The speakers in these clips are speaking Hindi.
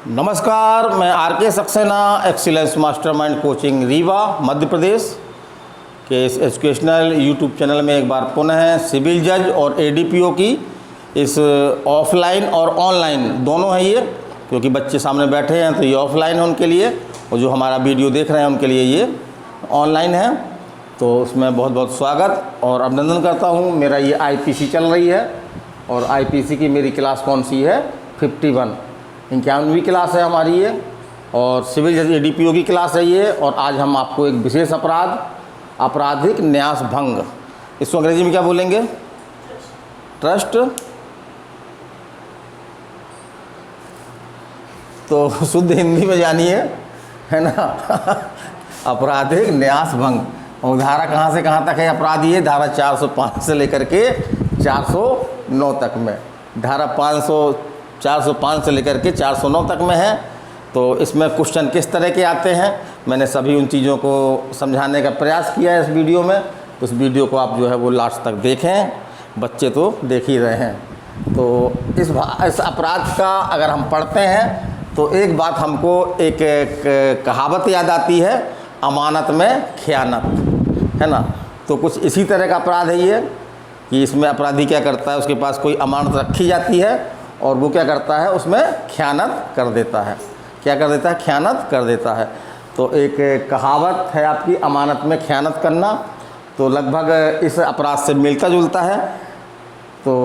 नमस्कार, मैं R K. Saxena, excellence mastermind coaching Rewa Madhya Pradesh के इस एजुकेशनल यूट्यूब चैनल में एक बार पुनः सिविल जज और एडीपीओ की इस ऑफलाइन और ऑनलाइन दोनों है ये, क्योंकि बच्चे सामने बैठे हैं तो ये ऑफलाइन है उनके लिए, और जो हमारा वीडियो देख रहे हैं उनके लिए ये ऑनलाइन है। तो उसमें बहुत बहुत स्वागत और अभिनंदन करता हूँ। मेरा ये आईपीसी चल रही है और आईपीसी की मेरी क्लास कौन सी है, 51 51वीं क्लास है हमारी ये, और सिविल जज एडीपीओ की क्लास है ये। और आज हम आपको एक विशेष आपराधिक न्यास भंग, इसको अंग्रेजी में क्या बोलेंगे, ट्रस्ट, तो शुद्ध हिंदी में जानिए, है ना आपराधिक न्यास भंग। और धारा कहाँ से कहाँ तक है अपराधी है, धारा 405 से लेकर के 409 तक में, धारा 405 से लेकर के 409 तक में है। तो इसमें क्वेश्चन किस तरह के आते हैं, मैंने सभी उन चीज़ों को समझाने का प्रयास किया है इस वीडियो में। उस वीडियो को आप जो है वो लास्ट तक देखें, बच्चे तो देख ही रहे हैं। तो इस अपराध का अगर हम पढ़ते हैं तो एक बात हमको एक कहावत याद आती है, अमानत में खयानत, है ना। तो कुछ इसी तरह का अपराध है ये, कि इसमें अपराधी क्या करता है, उसके पास कोई अमानत रखी जाती है और वो क्या करता है, उसमें खयानत कर देता है। क्या कर देता है, खयानत कर देता है। तो एक कहावत है आपकी, अमानत में खयानत करना, तो लगभग इस अपराध से मिलता जुलता है। तो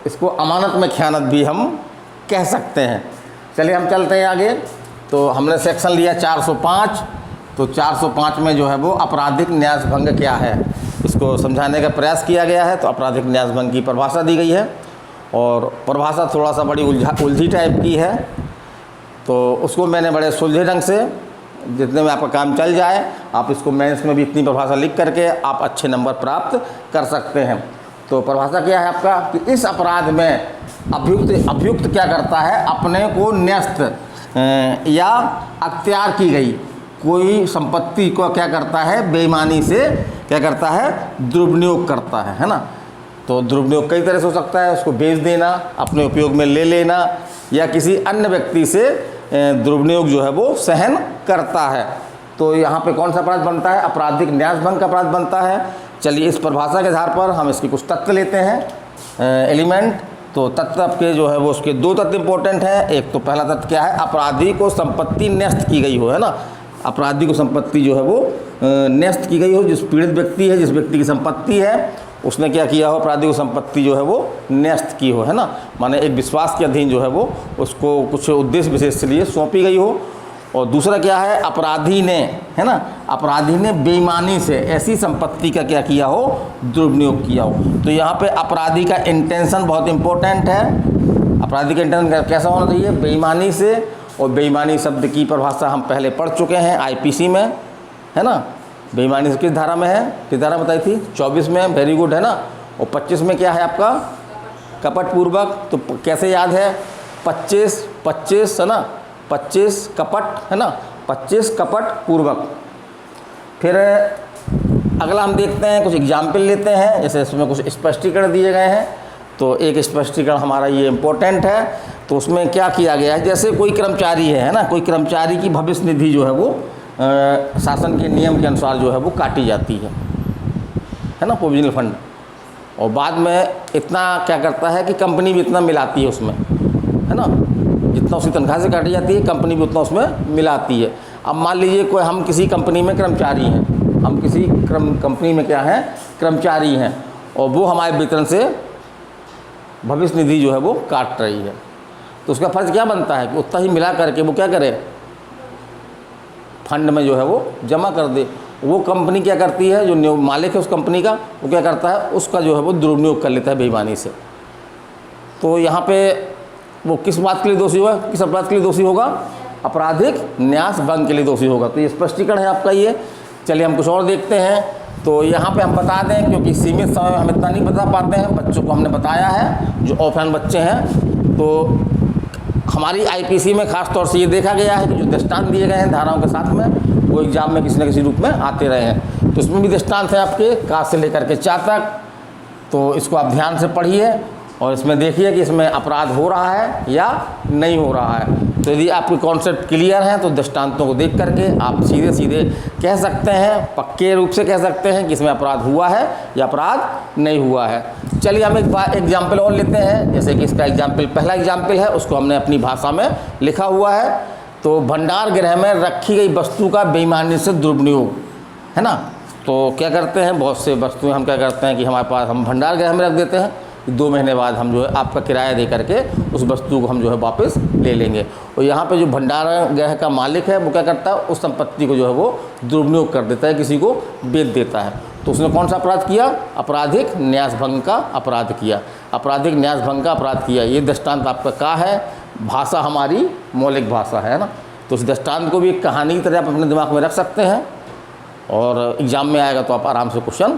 इसको अमानत में खयानत भी हम कह सकते हैं। चलिए हम चलते हैं आगे। तो हमने सेक्शन लिया 405, तो 405 में जो है वो आपराधिक न्यास भंग क्या है, इसको समझाने का प्रयास किया गया है। तो आपराधिक न्यास भंग की परिभाषा दी गई है, और परिभाषा थोड़ा सा बड़ी उलझी टाइप की है, तो उसको मैंने बड़े सुलझे ढंग से, जितने में आपका काम चल जाए, आप इसको मेंस में भी इतनी परिभाषा लिख करके आप अच्छे नंबर प्राप्त कर सकते हैं। तो परिभाषा क्या है आपका, कि इस अपराध में अभियुक्त क्या करता है, अपने को न्यस्त या अख्तियार की गई कोई संपत्ति को क्या करता है, बेईमानी से क्या करता है, दुरुपयोग करता है ना। तो दुरुपयोग कई तरह से हो सकता है, उसको बेच देना, अपने उपयोग में ले लेना, या किसी अन्य व्यक्ति से दुरुपयोग जो है वो सहन करता है। तो यहाँ पे कौन सा अपराध बनता है, आपराधिक न्यास भंग का अपराध बनता है। चलिए इस परिभाषा के आधार पर हम इसके कुछ तथ्य लेते हैं, एलिमेंट। तो तथ्य आपके जो है वो उसके दो तथ्य इंपॉर्टेंट हैं। एक तो पहला तथ्य क्या है, अपराधी को संपत्ति न्यस्त की गई हो, है ना। अपराधी को संपत्ति जो है वो न्यस्त की गई हो, जिस पीड़ित व्यक्ति है, जिस व्यक्ति की संपत्ति है, उसने क्या किया हो, अपराधी को संपत्ति जो है वो न्यस्त की हो, है ना। माने एक विश्वास के अधीन जो है वो उसको कुछ उद्देश्य विशेष के लिए सौंपी गई हो। और दूसरा क्या है, अपराधी ने, है ना, अपराधी ने बेईमानी से ऐसी संपत्ति का क्या किया हो, दुरुपयोग किया हो। तो यहाँ पे अपराधी का इंटेंशन बहुत इंपॉर्टेंट है। अपराधी का इंटेंशन कैसा होना चाहिए, बेईमानी से। और बेईमानी शब्द की परिभाषा हम पहले पढ़ चुके हैं आईपीसी में, है ना। बेईमानी किस धारा में है, किस धारा बताई थी, 24 में, वेरी गुड, है ना। और 25 में क्या है आपका, कपटपूर्वक। तो कैसे याद है, 25 है ना, 25 कपट, है ना, 25 कपट पूर्वक। फिर अगला हम देखते हैं, कुछ एग्जाम्पल लेते हैं, जैसे इसमें कुछ स्पष्टीकरण दिए गए हैं। तो एक स्पष्टीकरण हमारा ये इम्पोर्टेंट है। तो उसमें क्या किया गया है, जैसे कोई कर्मचारी है ना, कोई कर्मचारी की भविष्य निधि जो है वो शासन के नियम के अनुसार जो है वो काटी जाती है ना, प्रोविजनल फंड। और बाद में इतना क्या करता है कि कंपनी भी इतना मिलाती है उसमें, है ना, जितना उसकी तनख्वाह से काटी जाती है कंपनी भी उतना उसमें मिलाती है। अब मान लीजिए कोई, हम किसी कंपनी में कर्मचारी हैं, हम किसी कंपनी में क्या हैं, कर्मचारी हैं, और वो हमारे वेतन से भविष्य निधि जो है वो काट रही है। तो उसका फर्ज क्या बनता है कि उतना ही मिला करके वो क्या करे, फंड में जो है वो जमा कर दे। वो कंपनी क्या करती है, जो मालिक है उस कंपनी का, वो क्या करता है, उसका जो है वो दुरुपयोग कर लेता है बेईमानी से। तो यहाँ पे वो किस बात के लिए दोषी होगा, किस अपराध के लिए दोषी होगा, आपराधिक न्यास भंग के लिए दोषी होगा। तो ये स्पष्टीकरण है आपका ये। चलिए हम कुछ और देखते हैं। तो यहाँ पे हम बता दें, क्योंकि सीमित समय में हम इतना नहीं बता पाते हैं, बच्चों को हमने बताया है जो ऑफलाइन बच्चे हैं। तो हमारी आईपीसी में खास तौर से ये देखा गया है कि जो दृष्टांत दिए गए हैं धाराओं के साथ में, वो एग्जाम में किसी न किसी रूप में आते रहे हैं। तो इसमें भी दृष्टांत है आपके का से लेकर के चा तक। तो इसको आप ध्यान से पढ़िए और इसमें देखिए कि इसमें अपराध हो रहा है या नहीं हो रहा है। तो यदि आपके कॉन्सेप्ट क्लियर हैं तो दृष्टांतों को देख करके आप सीधे सीधे कह सकते हैं, पक्के रूप से कह सकते हैं कि इसमें अपराध हुआ है या अपराध नहीं हुआ है। चलिए हम एक एग्जाम्पल और लेते हैं। जैसे कि इसका एग्जाम्पल, पहला एग्जाम्पल है, उसको हमने अपनी भाषा में लिखा हुआ है। तो भंडार गृह में रखी गई वस्तु का बेईमानी से दुरुपयोग, है ना। तो क्या करते हैं, बहुत से वस्तुएं हम क्या करते हैं कि हमारे पास हम भंडार गृह में रख देते हैं, 2 महीने बाद हम जो है आपका किराया दे करके उस वस्तु को हम जो है वापस ले लेंगे। और यहाँ पे जो भंडार गृह का मालिक है वो क्या करता है, उस संपत्ति को जो है वो दुरुपयोग कर देता है, किसी को बेच देता है। तो उसने कौन सा अपराध किया, आपराधिक न्यास भंग का अपराध किया, आपराधिक न्यास भंग का अपराध किया। ये दृष्टांत आपका क्या है, भाषा हमारी मौलिक भाषा है ना। तो उस दृष्टांत को भी एक कहानी की तरह आप अपने दिमाग में रख सकते हैं और एग्ज़ाम में आएगा तो आप आराम से क्वेश्चन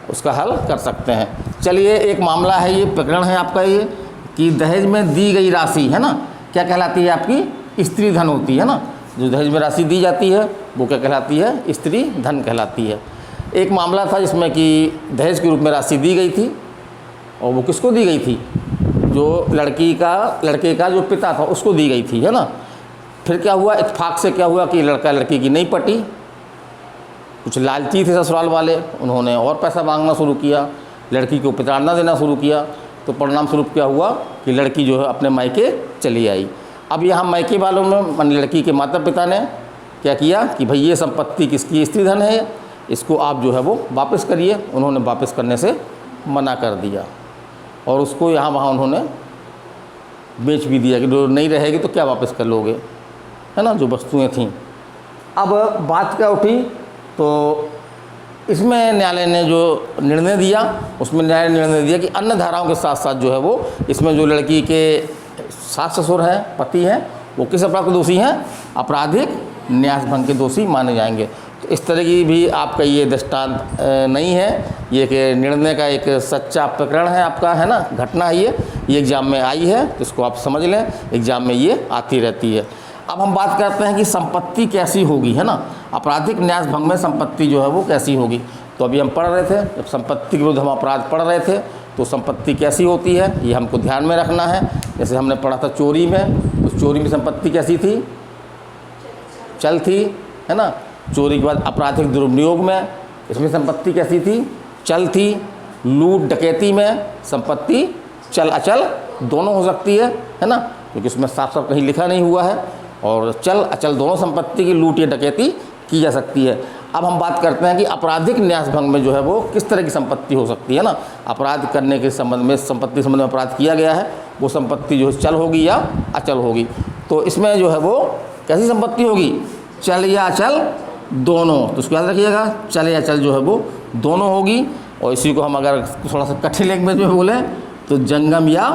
उसका हल कर सकते हैं। चलिए एक मामला है, ये प्रकरण है आपका ये कि दहेज में दी गई राशि, है ना, क्या कहलाती है, आपकी स्त्री धन होती है ना। जो दहेज में राशि दी जाती है वो क्या कहलाती है, स्त्री धन कहलाती है। एक मामला था जिसमें कि दहेज के रूप में राशि दी गई थी और वो किसको दी गई थी, जो लड़के का जो पिता था उसको दी गई थी, है ना। फिर क्या हुआ, इत्तेफाक से क्या हुआ कि लड़का लड़की की नहीं पटी, कुछ लालची थे ससुराल वाले, उन्होंने और पैसा मांगना शुरू किया, लड़की को प्रताड़ना देना शुरू किया। तो परिणाम स्वरूप क्या हुआ कि लड़की जो है अपने मायके चली आई। अब यहाँ मायके वालों में मान लड़की के माता पिता ने क्या किया कि भाई ये संपत्ति किसकी, स्त्री धन है, इसको आप जो है वो वापस करिए। उन्होंने वापस करने से मना कर दिया और उसको यहाँ वहाँ उन्होंने बेच भी दिया कि जो नहीं रहेगी तो क्या वापस कर लोगे, है ना, जो वस्तुएँ थीं। अब बात क्या उठी, तो इसमें न्यायालय ने जो निर्णय दिया, उसमें न्यायालय ने निर्णय दिया कि अन्य धाराओं के साथ साथ जो है वो इसमें जो लड़की के सास ससुर हैं, पति हैं, वो किस अपराध के दोषी हैं, आपराधिक न्यास भंग के दोषी माने जाएंगे। तो इस तरह की भी आपका ये दृष्टांत नहीं है, ये कि निर्णय का एक सच्चा प्रकरण है आपका, है ना, घटना है ये एग्ज़ाम में आई है, तो इसको आप समझ लें, एग्ज़ाम में ये आती रहती है। अब हम बात करते हैं कि संपत्ति कैसी होगी, है ना, आपराधिक न्यास भंग में संपत्ति जो है वो कैसी होगी। तो अभी हम पढ़ रहे थे, जब संपत्ति के विरुद्ध हम अपराध पढ़ रहे थे तो संपत्ति कैसी होती है ये हमको ध्यान में रखना है। जैसे हमने पढ़ा था चोरी में, तो चोरी में संपत्ति कैसी थी, चल थी, है ना। चोरी के बाद आपराधिक दुरुपयोग में इसमें संपत्ति कैसी थी, चल थी। लूट डकैती में संपत्ति चल अचल दोनों हो सकती है ना, क्योंकि उसमें साफ साफ कहीं लिखा नहीं हुआ है। और चल अचल दोनों संपत्ति की लूट या डकैती की जा सकती है। अब हम बात करते हैं कि आपराधिक न्यास भंग में जो है वो किस तरह की संपत्ति हो सकती है ना। अपराध करने के संबंध में, संपत्ति संबंध में अपराध किया गया है, वो संपत्ति जो है चल होगी या अचल होगी। तो इसमें जो है वो कैसी संपत्ति होगी, चल या अचल दोनों। तो उसको याद रखिएगा, चल या अचल जो है वो दोनों होगी। और इसी को हम अगर थोड़ा सा कठिन लैंग्वेज में बोलें तो जंगम या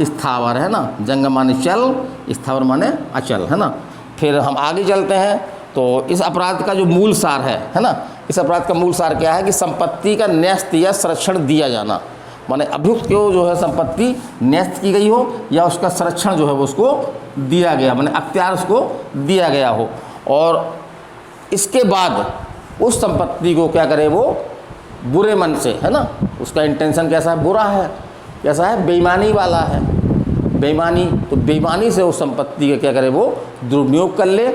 स्थावर, है ना। जंगम माने चल, स्थावर माने अचल, है ना। फिर हम आगे चलते हैं तो इस अपराध का जो मूल सार है ना, इस अपराध का मूल सार क्या है कि संपत्ति का न्यस्त या संरक्षण दिया जाना। माने अभियुक्त को जो है संपत्ति न्यस्त की गई हो या उसका संरक्षण जो है वो उसको दिया गया, माने अख्तियार उसको दिया गया हो। और इसके बाद उस संपत्ति को क्या करे वो बुरे मन से, है ना, उसका इंटेंशन कैसा है, बुरा है, कैसा है, बेईमानी वाला है, बेईमानी। तो बेईमानी से उस संपत्ति का क्या करे वो दुरुपयोग कर ले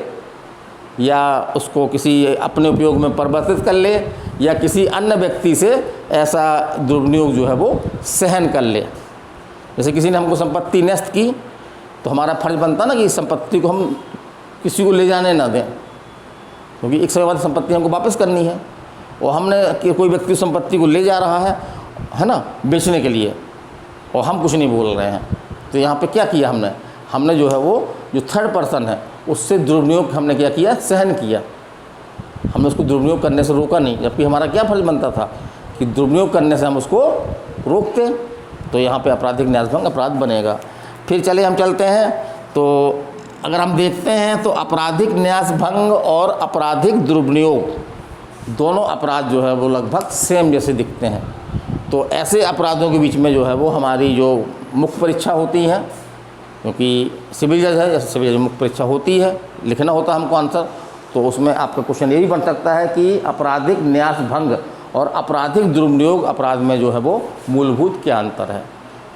या उसको किसी अपने उपयोग में परिवर्तित कर ले या किसी अन्य व्यक्ति से ऐसा दुरुपयोग जो है वो सहन कर ले। जैसे किसी ने हमको संपत्ति नष्ट की तो हमारा फर्ज बनता ना कि इस संपत्ति को हम किसी को ले जाने ना दें, क्योंकि एक समय बाद संपत्ति हमको वापस करनी है। और हमने कोई व्यक्ति संपत्ति को ले जा रहा है ना, बेचने के लिए, और हम कुछ नहीं बोल रहे हैं, तो यहाँ पे क्या किया हमने जो है वो जो थर्ड पर्सन है उससे दुरुपयोग हमने क्या किया, सहन किया। हमने उसको दुरुपयोग करने से रोका नहीं, जबकि हमारा क्या फर्ज बनता था कि दुरुपयोग करने से हम उसको रोकते। तो यहाँ पे आपराधिक न्यास भंग अपराध बनेगा। फिर चले हम चलते हैं, तो अगर हम देखते हैं तो आपराधिक न्यास भंग और आपराधिक दुरुपयोग दोनों अपराध जो है वो लगभग सेम जैसे दिखते हैं। तो ऐसे अपराधों के बीच में जो है वो हमारी जो मुख्य परीक्षा होती है, क्योंकि सिविल जज है, जैसे सिविल जज मुख्य परीक्षा होती है, लिखना होता है हमको आंसर, तो उसमें आपका क्वेश्चन ये भी बन सकता है कि आपराधिक न्यास भंग और आपराधिक दुरुपयोग अपराध में जो है वो मूलभूत क्या अंतर है।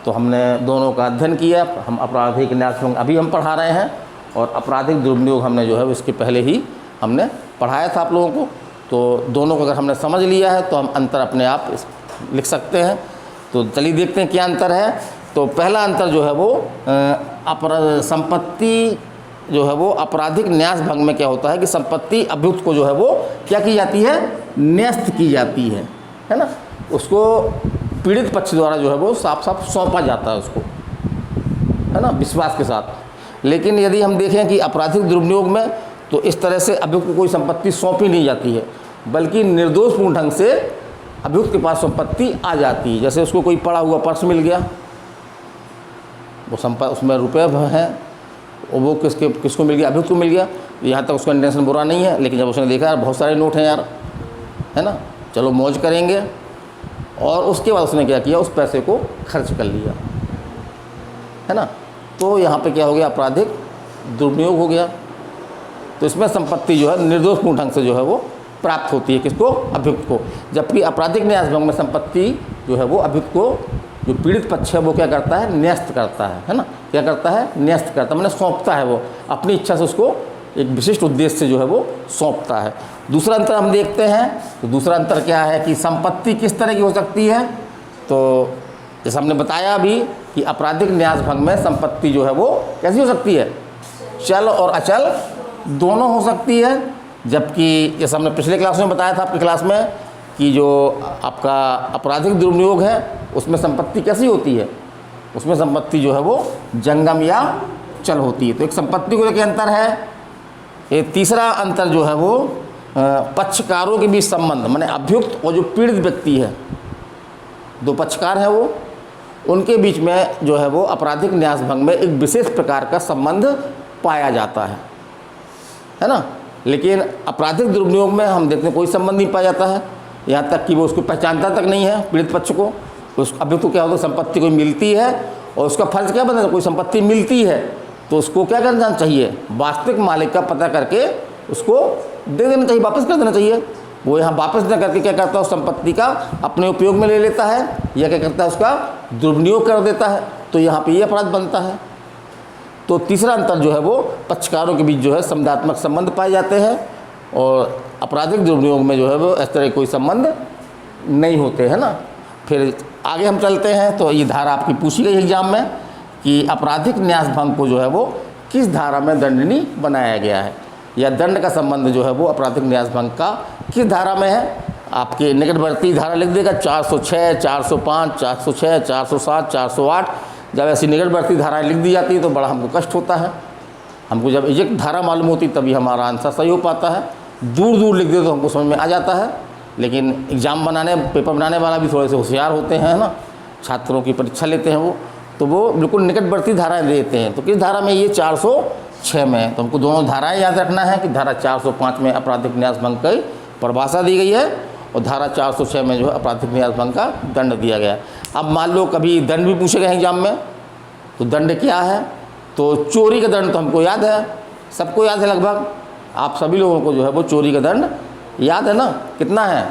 तो हमने दोनों का अध्ययन किया। हम आपराधिक न्यास भंग अभी हम पढ़ा रहे हैं और आपराधिक दुर्विनियोग हमने जो है इसके पहले ही हमने पढ़ाया था आप लोगों को। तो दोनों को अगर हमने समझ लिया है तो हम अंतर अपने आप लिख सकते हैं। तो चलिए देखते हैं क्या अंतर है। तो पहला अंतर जो है वो संपत्ति जो है वो आपराधिक न्यास भंग में क्या होता है कि संपत्ति अभियुक्त को जो है वो क्या की जाती है, न्यस्त की जाती है ना। उसको पीड़ित पक्ष द्वारा जो है वो साफ साफ सौंपा जाता है उसको, है ना, विश्वास के साथ। लेकिन यदि हम देखें कि आपराधिक दुर्विनियोग में तो इस तरह से अभियुक्त को कोई संपत्ति सौंपी नहीं जाती है, बल्कि निर्दोषपूर्ण ढंग से अभियुक्त के पास संपत्ति आ जाती है। जैसे उसको कोई पड़ा हुआ पर्स मिल गया, वो उसमें रुपये हैं, वो किसको मिल गया, अभियुक्त को मिल गया। यहाँ तक उसका इंटेंशन बुरा नहीं है, लेकिन जब उसने देखा यार बहुत सारे नोट हैं यार, है ना, चलो मौज करेंगे, और उसके बाद उसने क्या किया, उस पैसे को खर्च कर लिया, है ना। तो यहाँ पे क्या हो गया, आपराधिक दुर्विनियोग हो गया। तो इसमें संपत्ति जो है निर्दोषपूर्ण ढंग से जो है वो प्राप्त होती है, किसको, अभियुक्त को। जबकि आपराधिक न्यास भंग में संपत्ति जो है वो अभियुक्त को, जो पीड़ित पक्ष है वो क्या करता है, न्यस्त करता है ना, क्या करता है, न्यस्त करता है, मैंने सौंपता है, वो अपनी इच्छा से उसको एक विशिष्ट उद्देश्य से जो है वो सौंपता है। दूसरा अंतर हम देखते हैं, तो दूसरा अंतर क्या है कि संपत्ति किस तरह की हो सकती है। तो जैसे हमने बताया अभी कि आपराधिक न्यास भंग में संपत्ति जो है वो कैसी हो सकती है, चल और अचल दोनों हो सकती है। जबकि जैसे हमने पिछले क्लास में बताया था आपकी क्लास में कि जो आपका आपराधिक दुर्विनियोग है उसमें संपत्ति कैसी होती है, उसमें संपत्ति जो है वो जंगम या चल होती है। तो एक संपत्ति को लेकर अंतर है। ये तीसरा अंतर जो है वो पक्षकारों के बीच संबंध, माने अभियुक्त और जो पीड़ित व्यक्ति है, दो पक्षकार हैं वो, उनके बीच में जो है वो आपराधिक न्यास भंग में एक विशेष प्रकार का संबंध पाया जाता है ना। लेकिन आपराधिक दुर्विनियोग में हम देखते हैं कोई संबंध नहीं पाया जाता है, यहाँ तक कि वो उसको पहचानता तक नहीं है पीड़ित पक्ष को। उस अभियुक्त को क्या होता है, संपत्ति कोई मिलती है और उसका फर्ज क्या बनता है, कोई संपत्ति मिलती है तो उसको क्या करना चाहिए, वास्तविक मालिक का पता करके उसको दे देना चाहिए, वापस कर देना चाहिए। वो यहाँ वापस न करके क्या करता है, उस संपत्ति का अपने उपयोग में ले लेता है या क्या करता है, उसका दुर्विनियोग कर देता है। तो यहाँ पे ये अपराध बनता है। तो तीसरा अंतर जो है वो पक्षकारों के बीच जो है संविदात्मक संबंध पाए जाते हैं, और आपराधिक दुर्विनियोग में जो है वो इस तरह कोई संबंध नहीं होते, है ना। फिर आगे हम चलते हैं। तो ये धारा आपकी पूछी गई एग्जाम में कि आपराधिक न्यास भंग को जो है वो किस धारा में दंडनीय बनाया गया है, या दंड का संबंध जो है वो आपराधिक न्यास भंग का किस धारा में है। आपके निकटवर्ती धारा लिख देगा 406, 405, 406, 407, 408। जब ऐसी निकटवर्ती धाराएं लिख दी जाती है तो बड़ा हमको कष्ट होता है। हमको जब एग्जैक्ट धारा मालूम होती तभी हमारा आंसर सही हो पाता है। दूर दूर लिख दे तो हमको समझ में आ जाता है, लेकिन एग्ज़ाम बनाने, पेपर बनाने वाला भी थोड़े से होशियार होते हैं ना, छात्रों की परीक्षा लेते हैं वो, तो वो बिल्कुल निकटवर्ती धाराएं देते हैं। तो किस धारा में, ये 406 में है। तो हमको दोनों धाराएं याद रखना है कि धारा 405 में आपराधिक न्यास भंग की परिभाषा दी गई है और धारा 406 में जो है आपराधिक न्यास भंग का दंड दिया गया है। अब मान लो कभी दंड भी पूछे गए एग्जाम में, तो दंड क्या है, तो चोरी का दंड तो हमको याद है, सबको याद है लगभग, आप सभी लोगों को जो है वो चोरी का दंड याद है ना, कितना है,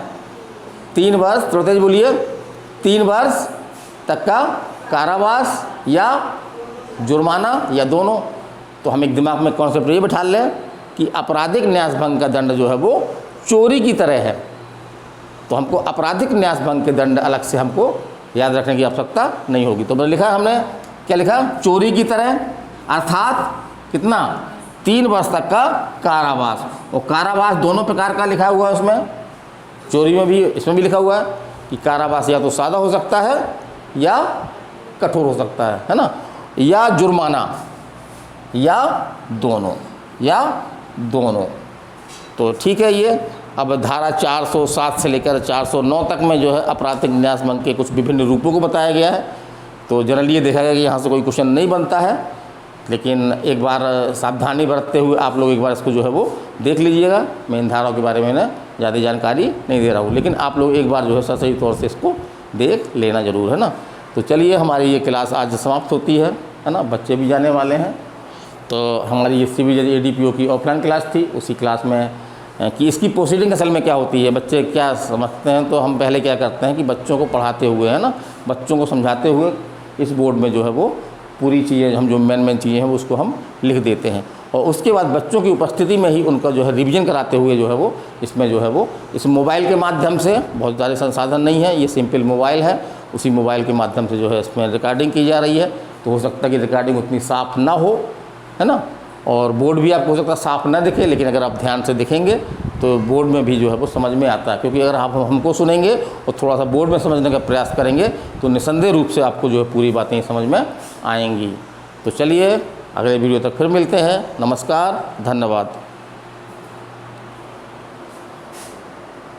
3 वर्ष, थोड़ा तेज बोलिए, 3 वर्ष तक का कारावास या जुर्माना या दोनों। तो हम एक दिमाग में कॉन्सेप्ट ये बैठा लें कि आपराधिक न्यास भंग का दंड जो है वो चोरी की तरह है। तो हमको आपराधिक न्यास भंग के दंड अलग से हमको याद रखने की आवश्यकता नहीं होगी। तो लिखा हमने, क्या लिखा, चोरी की तरह, अर्थात कितना, 3 वर्ष तक का कारावास। और कारावास दोनों प्रकार का लिखा हुआ है उसमें, चोरी में भी, इसमें भी लिखा हुआ है कि कारावास या तो सादा हो सकता है या कठोर हो सकता है ना, या जुर्माना, या दोनों। तो ठीक है। ये अब धारा 407 से लेकर 409 तक में जो है आपराधिक न्यास भंग के कुछ विभिन्न रूपों को बताया गया है। तो जनरली ये देखा गया कि यहाँ से कोई क्वेश्चन नहीं बनता है, लेकिन एक बार सावधानी बरतते हुए आप लोग एक बार इसको जो है वो देख लीजिएगा। मैं इन धाराओं के बारे में ना ज़्यादा जानकारी नहीं दे रहा हूँ, लेकिन आप लोग एक बार जो है सही तौर से इसको देख लेना ज़रूर, है ना। तो चलिए, हमारी ये क्लास आज समाप्त होती है ना, बच्चे भी जाने वाले हैं। तो हमारी ये CBJED ADPO की ऑफलाइन क्लास थी, उसी क्लास में कि इसकी प्रोसीडिंग असल में क्या होती है, बच्चे क्या समझते हैं। तो हम पहले क्या करते हैं कि बच्चों को पढ़ाते हुए, है ना, बच्चों को समझाते हुए इस बोर्ड में जो है वो पूरी चीज़ें हम जो मेन चीज़ें हैं वो उसको हम लिख देते हैं। और उसके बाद बच्चों की उपस्थिति में ही उनका जो है रिवीजन कराते हुए जो है वो इसमें जो है वो इस मोबाइल के माध्यम से, बहुत ज़्यादा संसाधन नहीं है, ये सिंपल मोबाइल है, उसी मोबाइल के माध्यम से जो है इसमें रिकॉर्डिंग की जा रही है। तो हो सकता है कि रिकॉर्डिंग उतनी साफ़ ना हो, है ना, और बोर्ड भी आपको हो सकता है साफ़ ना दिखे, लेकिन अगर आप ध्यान से देखेंगे तो बोर्ड में भी जो है वो समझ में आता है। क्योंकि अगर आप हमको सुनेंगे और थोड़ा सा बोर्ड में समझने का प्रयास करेंगे तो निसंदेह रूप से आपको जो है पूरी बातें समझ में आएंगी। तो चलिए अगले वीडियो तक फिर मिलते हैं। नमस्कार, धन्यवाद।